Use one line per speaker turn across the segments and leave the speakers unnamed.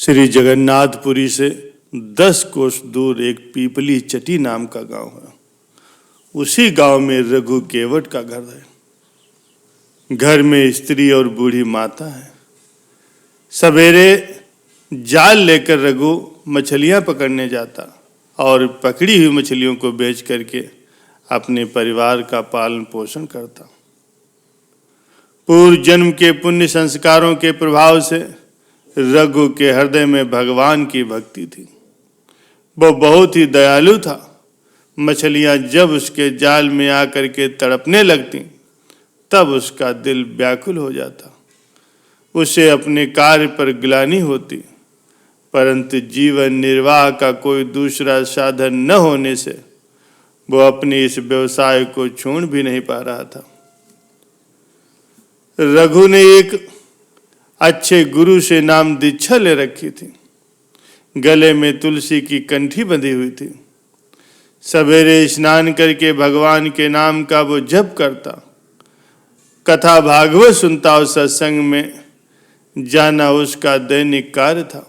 श्री जगन्नाथपुरी से 10 कोस दूर एक पीपली चटी नाम का गांव है। उसी गांव में रघु केवट का घर है। घर में स्त्री और बूढ़ी माता है। सवेरे जाल लेकर रघु मछलियां पकड़ने जाता और पकड़ी हुई मछलियों को बेच करके अपने परिवार का पालन पोषण करता। पूर्व जन्म के पुण्य संस्कारों के प्रभाव से रघु के हृदय में भगवान की भक्ति थी। वो बहुत ही दयालु था। मछलियां जब उसके जाल में आकर के तड़पने लगती तब उसका दिल व्याकुल हो जाता। उसे अपने कार्य पर ग्लानि होती, परंतु जीवन निर्वाह का कोई दूसरा साधन न होने से वो अपने इस व्यवसाय को छोड़ भी नहीं पा रहा था। रघु ने एक अच्छे गुरु से नाम दीक्षा ले रखी थी। गले में तुलसी की कंठी बंधी हुई थी। सवेरे स्नान करके भगवान के नाम का वो जप करता, कथा भागवत सुनता और सत्संग में जाना उसका दैनिक कार्य था।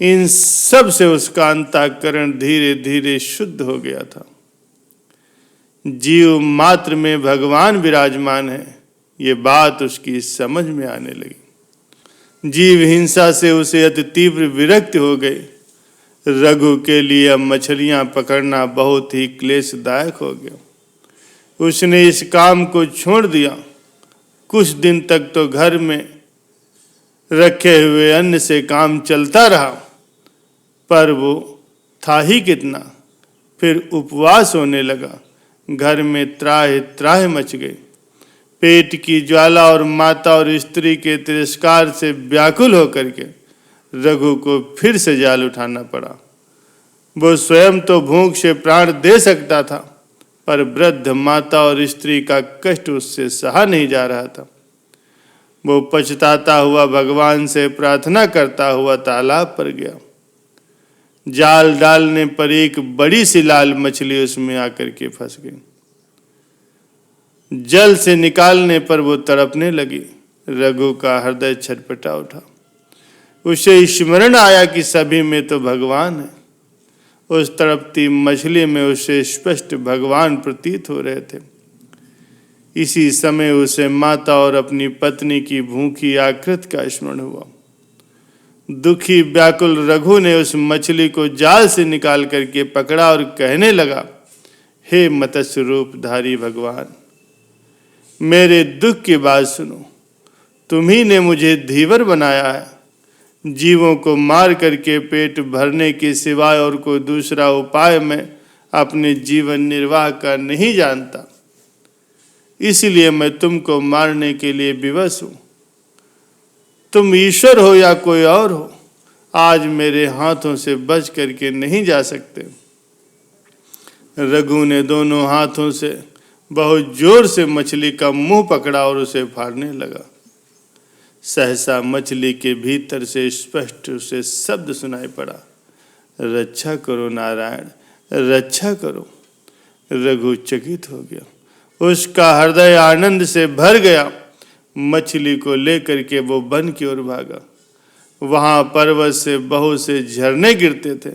इन सब से उसका अंतःकरण धीरे धीरे शुद्ध हो गया था। जीव मात्र में भगवान विराजमान है, ये बात उसकी समझ में आने लगी। जीव हिंसा से उसे अति तीव्र विरक्त हो गई। रघु के लिए अब मछलियां पकड़ना बहुत ही क्लेशदायक हो गया। उसने इस काम को छोड़ दिया। कुछ दिन तक तो घर में रखे हुए अन्न से काम चलता रहा, पर वो था ही कितना। फिर उपवास होने लगा। घर में त्राह त्राह मच गई। पेट की ज्वाला और माता और स्त्री के तिरस्कार से व्याकुल होकर के रघु को फिर से जाल उठाना पड़ा। वो स्वयं तो भूख से प्राण दे सकता था, पर वृद्ध माता और स्त्री का कष्ट उससे सहा नहीं जा रहा था। वो पछताता हुआ भगवान से प्रार्थना करता हुआ तालाब पर गया। जाल डालने पर एक बड़ी सी लाल मछली उसमें आकर के फंस गई। जल से निकालने पर वो तड़पने लगी। रघु का हृदय छटपटा उठा। उसे स्मरण आया कि सभी में तो भगवान है। उस तड़पती मछली में उसे स्पष्ट भगवान प्रतीत हो रहे थे। इसी समय उसे माता और अपनी पत्नी की भूखी आकृति का स्मरण हुआ। दुखी व्याकुल रघु ने उस मछली को जाल से निकाल करके पकड़ा और कहने लगा, हे मत्स्य रूपधारी भगवान, मेरे दुख की बात सुनो। तुम्ही ने मुझे धीवर बनाया है। जीवों को मार करके पेट भरने के सिवाय और कोई दूसरा उपाय मैं अपने जीवन निर्वाह का नहीं जानता। इसलिए मैं तुमको मारने के लिए विवश हूं। तुम ईश्वर हो या कोई और हो, आज मेरे हाथों से बच करके नहीं जा सकते। रघु ने दोनों हाथों से बहुत जोर से मछली का मुंह पकड़ा और उसे फाड़ने लगा। सहसा मछली के भीतर से स्पष्ट उसे शब्द सुनाई पड़ा, रक्षा करो नारायण, रक्षा करो। रघु चकित हो गया। उसका हृदय आनंद से भर गया। मछली को लेकर के वो वन की ओर भागा। वहां पर्वत से बहुत से झरने गिरते थे।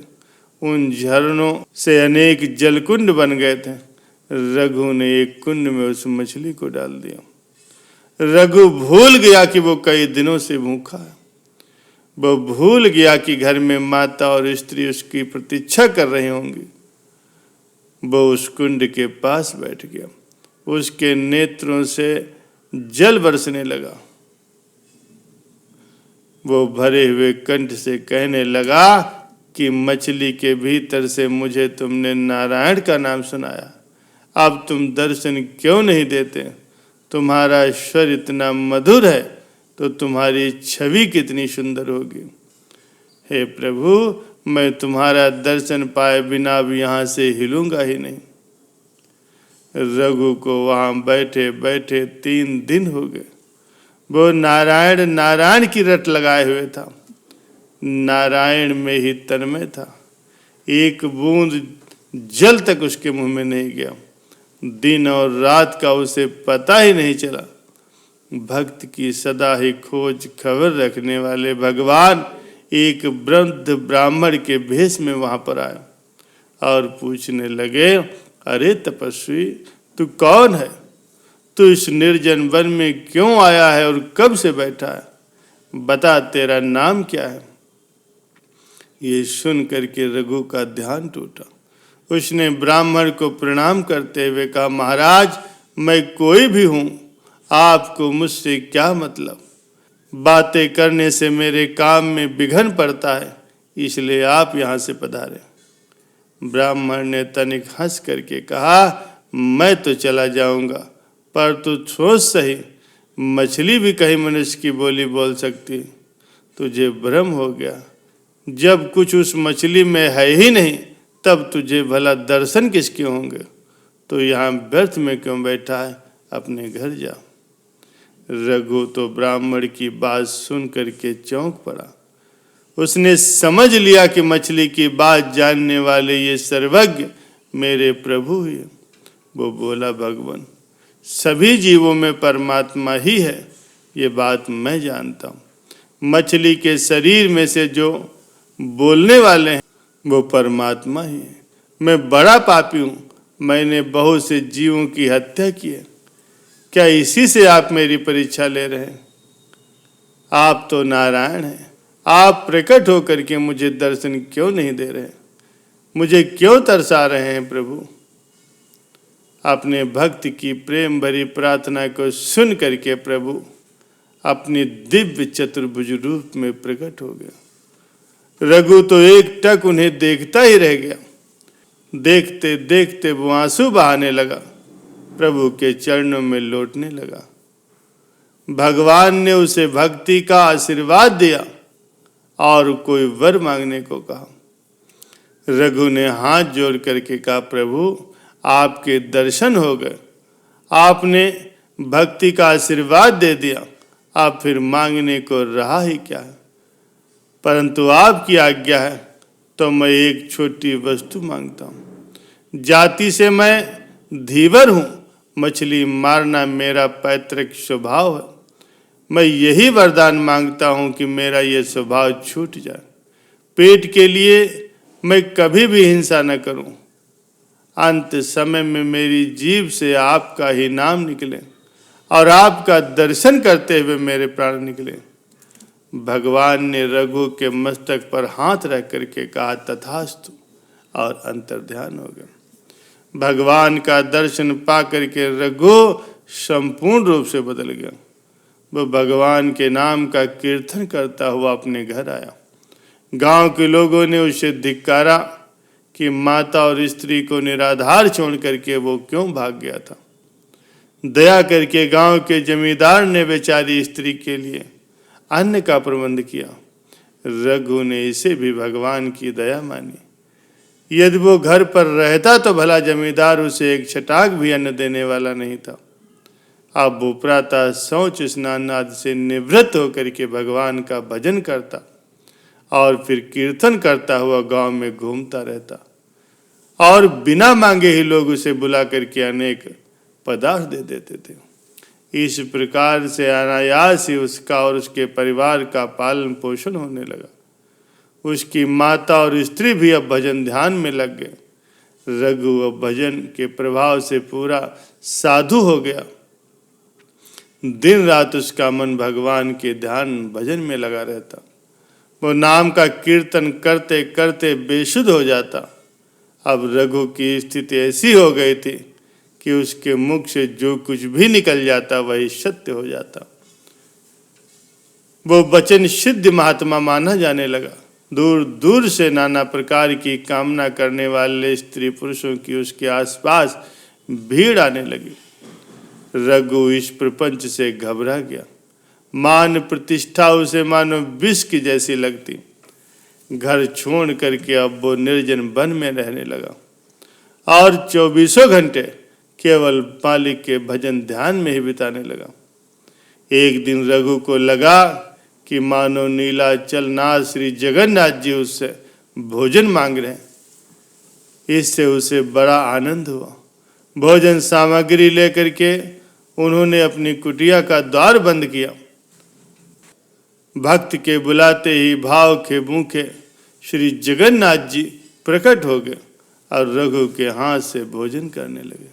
उन झरनों से अनेक जलकुंड बन गए थे। रघु ने एक कुंड में उस मछली को डाल दिया। रघु भूल गया कि वो कई दिनों से भूखा है। वो भूल गया कि घर में माता और स्त्री उसकी प्रतीक्षा कर रही होंगी। वो उस कुंड के पास बैठ गया। उसके नेत्रों से जल बरसने लगा। वो भरे हुए कंठ से कहने लगा कि मछली के भीतर से मुझे तुमने नारायण का नाम सुनाया, अब तुम दर्शन क्यों नहीं देते? तुम्हारा स्वर इतना मधुर है तो तुम्हारी छवि कितनी सुंदर होगी। हे प्रभु, मैं तुम्हारा दर्शन पाए बिना अब यहाँ से हिलूंगा ही नहीं। रघु को वहाँ बैठे बैठे 3 दिन हो गए। वो नारायण नारायण की रट लगाए हुए था। नारायण में ही तन्मय था। एक बूंद जल तक उसके मुंह में नहीं गया। दिन और रात का उसे पता ही नहीं चला। भक्त की सदा ही खोज खबर रखने वाले भगवान एक वृद्ध ब्राह्मण के भेष में वहां पर आए और पूछने लगे, अरे तपस्वी, तू कौन है? तू इस निर्जन वन में क्यों आया है और कब से बैठा है? बता, तेरा नाम क्या है? ये सुन करके रघु का ध्यान टूटा। उसने ब्राह्मण को प्रणाम करते हुए कहा, महाराज, मैं कोई भी हूं, आपको मुझसे क्या मतलब? बातें करने से मेरे काम में विघ्न पड़ता है, इसलिए आप यहां से पधारे। ब्राह्मण ने तनिक हंस करके कहा, मैं तो चला जाऊंगा, पर तू सोच सही, मछली भी कहीं मनुष्य की बोली बोल सकती। तुझे भ्रम हो गया, जब कुछ उस मछली में है ही नहीं, तब तुझे भला दर्शन किसके होंगे? तो यहाँ व्यर्थ में क्यों बैठा है? अपने घर जा। रघु तो ब्राह्मण की बात सुन करके चौंक पड़ा। उसने समझ लिया कि मछली की बात जानने वाले ये सर्वज्ञ मेरे प्रभु ही। वो बोला, भगवान, सभी जीवों में परमात्मा ही है, ये बात मैं जानता हूँ। मछली के शरीर में से जो बोलने वाले हैं वो परमात्मा ही है। मैं बड़ा पापी हूँ, मैंने बहुत से जीवों की हत्या की है। क्या इसी से आप मेरी परीक्षा ले रहे हैं? आप तो नारायण हैं, आप प्रकट होकर के मुझे दर्शन क्यों नहीं दे रहे? मुझे क्यों तरसा रहे हैं प्रभु? अपने भक्त की प्रेम भरी प्रार्थना को सुन करके प्रभु अपनी दिव्य चतुर्भुज रूप में प्रकट हो गया। रघु तो एक टक उन्हें देखता ही रह गया। देखते देखते वो आंसू बहाने लगा, प्रभु के चरणों में लौटने लगा। भगवान ने उसे भक्ति का आशीर्वाद दिया और कोई वर मांगने को कहा। रघु ने हाथ जोड़ करके कहा, प्रभु, आपके दर्शन हो गए, आपने भक्ति का आशीर्वाद दे दिया, आप फिर मांगने को रहा ही क्या है? परंतु आपकी आज्ञा है तो मैं एक छोटी वस्तु मांगता हूँ। जाति से मैं धीवर हूँ, मछली मारना मेरा पैतृक स्वभाव है। मैं यही वरदान मांगता हूँ कि मेरा ये स्वभाव छूट जाए। पेट के लिए मैं कभी भी हिंसा न करूं। अंत समय में मेरी जीभ से आपका ही नाम निकले और आपका दर्शन करते हुए मेरे प्राण निकले। भगवान ने रघु के मस्तक पर हाथ रख करके कहा, तथास्तु, और अंतर्ध्यान हो गया। भगवान का दर्शन पा करके रघु संपूर्ण रूप से बदल गया। वो भगवान के नाम का कीर्तन करता हुआ अपने घर आया। गांव के लोगों ने उसे धिक्कारा कि माता और स्त्री को निराधार छोड़ करके वो क्यों भाग गया था। दया करके गांव के जमींदार ने बेचारी स्त्री के लिए अन्न का प्रबंध किया। रघु ने इसे भी भगवान की दया मानी। यदि वो घर पर रहता तो भला जमींदार उसे एक छटाक भी अन्न देने वाला नहीं था। अब वो प्रातः शौच स्नान आदि से निवृत्त होकर के भगवान का भजन करता और फिर कीर्तन करता हुआ गांव में घूमता रहता और बिना मांगे ही लोग उसे बुला करके अनेक पदार्थ दे देते थे। इस प्रकार से अनायास ही उसका और उसके परिवार का पालन पोषण होने लगा। उसकी माता और स्त्री भी अब भजन ध्यान में लग गए। रघु अब भजन के प्रभाव से पूरा साधु हो गया। दिन रात उसका मन भगवान के ध्यान भजन में लगा रहता। वो नाम का कीर्तन करते करते बेसुध हो जाता। अब रघु की स्थिति ऐसी हो गई थी कि उसके मुख से जो कुछ भी निकल जाता वही सत्य हो जाता। वो वचन सिद्ध महात्मा माना जाने लगा। दूर दूर से नाना प्रकार की कामना करने वाले स्त्री पुरुषों की उसके आसपास भीड़ आने लगी। रघु इस प्रपंच से घबरा गया। मान प्रतिष्ठा उसे मानो विष की जैसी लगती। घर छोड़ करके अब वो निर्जन वन में रहने लगा और 24 घंटे केवल मालिक के भजन ध्यान में ही बिताने लगा। एक दिन रघु को लगा कि मानो नीलाचल नाथ श्री जगन्नाथ जी उससे भोजन मांग रहे हैं। इससे उसे बड़ा आनंद हुआ। भोजन सामग्री लेकर के उन्होंने अपनी कुटिया का द्वार बंद किया भक्त के बुलाते ही भाव के भूखे श्री जगन्नाथ जी प्रकट हो गए और रघु के हाथ से भोजन करने लगे।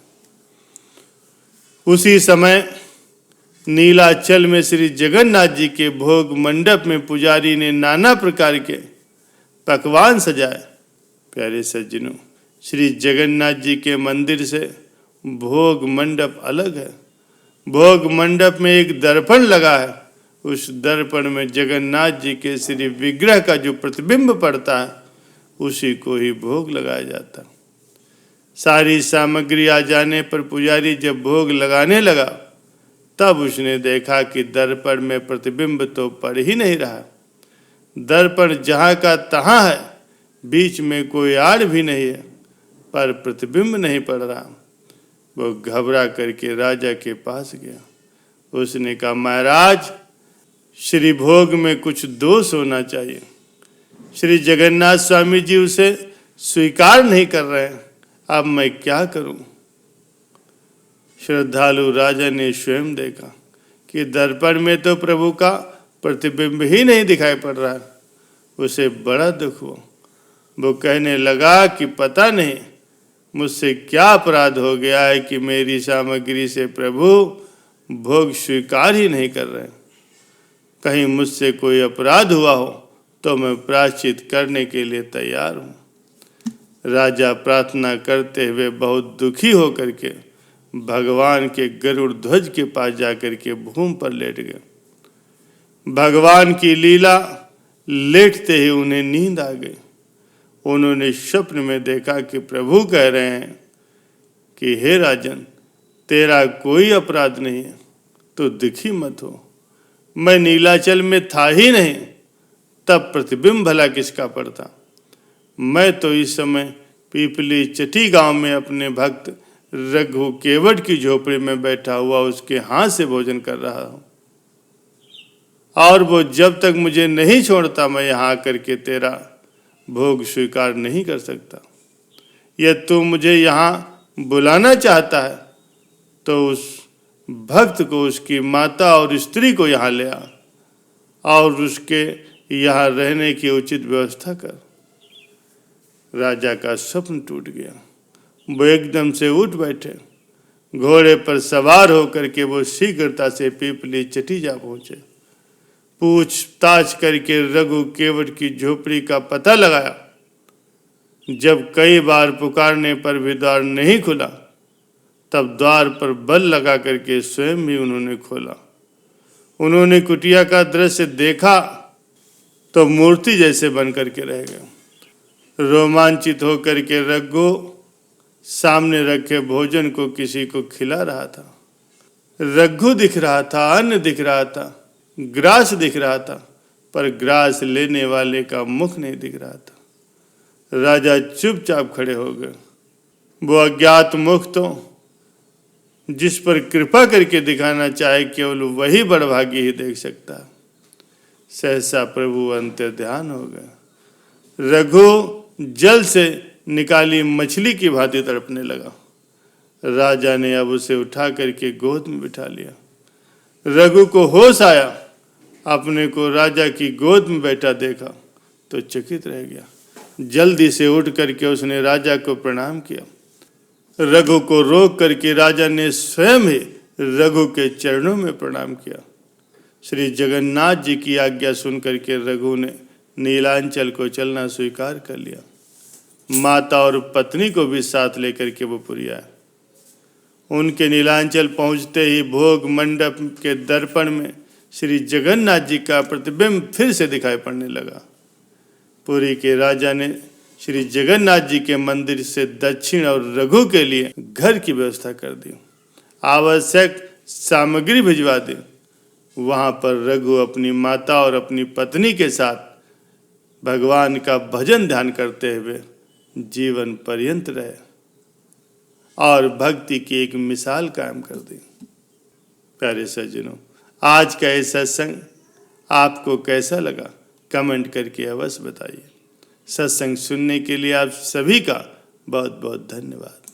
उसी समय नीलाचल में श्री जगन्नाथ जी के भोग मंडप में पुजारी ने नाना प्रकार के पकवान सजाए। प्यारे सज्जनों, श्री जगन्नाथ जी के मंदिर से भोग मंडप अलग है। भोग मंडप में एक दर्पण लगा है, उस दर्पण में जगन्नाथ जी के श्री विग्रह का जो प्रतिबिंब पड़ता है उसी को ही भोग लगाया जाता। सारी सामग्री आ जाने पर पुजारी जब भोग लगाने लगा तब उसने देखा कि दर्पण में प्रतिबिंब तो पड़ ही नहीं रहा। दर्पण जहाँ का तहाँ है, बीच में कोई आड़ भी नहीं है, पर प्रतिबिंब नहीं पड़ रहा। वो घबरा करके राजा के पास गया। उसने कहा, महाराज, श्री भोग में कुछ दोष होना चाहिए। श्री जगन्नाथ स्वामी जी उसे स्वीकार नहीं कर रहे हैं, अब मैं क्या करूं? श्रद्धालु राजा ने स्वयं देखा कि दर्पण में तो प्रभु का प्रतिबिंब ही नहीं दिखाई पड़ रहा है। उसे बड़ा दुख हुआ। वो कहने लगा कि पता नहीं मुझसे क्या अपराध हो गया है कि मेरी सामग्री से प्रभु भोग स्वीकार ही नहीं कर रहे। कहीं मुझसे कोई अपराध हुआ हो तो मैं प्रायश्चित करने के लिए तैयार हूँ। राजा प्रार्थना करते हुए बहुत दुखी होकर के भगवान के गरुड़ ध्वज के पास जाकर के भूमि पर लेट गए। भगवान की लीला लेटते ही उन्हें नींद आ गई। उन्होंने स्वप्न में देखा कि प्रभु कह रहे हैं कि हे राजन, तेरा कोई अपराध नहीं है, तो दुखी मत हो। मैं नीलाचल में था ही नहीं, तब प्रतिबिंब भला किसका पड़ता। मैं तो इस समय पीपली चटी गांव में अपने भक्त रघु केवट की झोपड़ी में बैठा हुआ उसके हाथ से भोजन कर रहा हूं, और वो जब तक मुझे नहीं छोड़ता मैं यहाँ आकर के तेरा भोग स्वीकार नहीं कर सकता। यदि तू मुझे यहाँ बुलाना चाहता है तो उस भक्त को, उसकी माता और स्त्री को यहाँ ले आ और उसके यहाँ रहने की उचित व्यवस्था कर। राजा का स्वप्न टूट गया। वो एकदम से उठ बैठे। घोड़े पर सवार होकर के वो शीघ्रता से पीपली चटी जा पहुंचे। पूछताछ करके रघु केवट की झोपड़ी का पता लगाया। जब कई बार पुकारने पर भी द्वार नहीं खुला, तब द्वार पर बल लगा करके स्वयं भी उन्होंने खोला। उन्होंने कुटिया का दृश्य देखा तो मूर्ति जैसे बन करके रह गए। रोमांचित होकर के रघु सामने रखे भोजन को किसी को खिला रहा था। रघु दिख रहा था, अन्न दिख रहा था, ग्रास दिख रहा था, पर ग्रास लेने वाले का मुख नहीं दिख रहा था। राजा चुपचाप खड़े हो गए। वो अज्ञात मुख तो जिस पर कृपा करके दिखाना चाहे केवल वही बड़भागी ही देख सकता। सहसा प्रभु अंतर्ध्यान हो गया। रघु जल से निकाली मछली की भांति तड़पने लगा। राजा ने अब उसे उठा करके गोद में बिठा लिया। रघु को होश आया। अपने को राजा की गोद में बैठा देखा तो चकित रह गया। जल्दी से उठ करके उसने राजा को प्रणाम किया। रघु को रोक करके राजा ने स्वयं ही रघु के चरणों में प्रणाम किया। श्री जगन्नाथ जी की आज्ञा सुन करके रघु ने नीलांचल को चलना स्वीकार कर लिया। माता और पत्नी को भी साथ लेकर के वो पुरी आए। उनके नीलांचल पहुंचते ही भोग मंडप के दर्पण में श्री जगन्नाथ जी का प्रतिबिंब फिर से दिखाई पड़ने लगा। पुरी के राजा ने श्री जगन्नाथ जी के मंदिर से दक्षिण और रघु के लिए घर की व्यवस्था कर दी। आवश्यक सामग्री भिजवा दी। वहां पर रघु अपनी माता और अपनी पत्नी के साथ भगवान का भजन ध्यान करते हुए जीवन पर्यंत रहे और भक्ति की एक मिसाल कायम कर दी। प्यारे सज्जनों, आज का ये सत्संग आपको कैसा लगा कमेंट करके अवश्य बताइए। सत्संग सुनने के लिए आप सभी का बहुत बहुत धन्यवाद।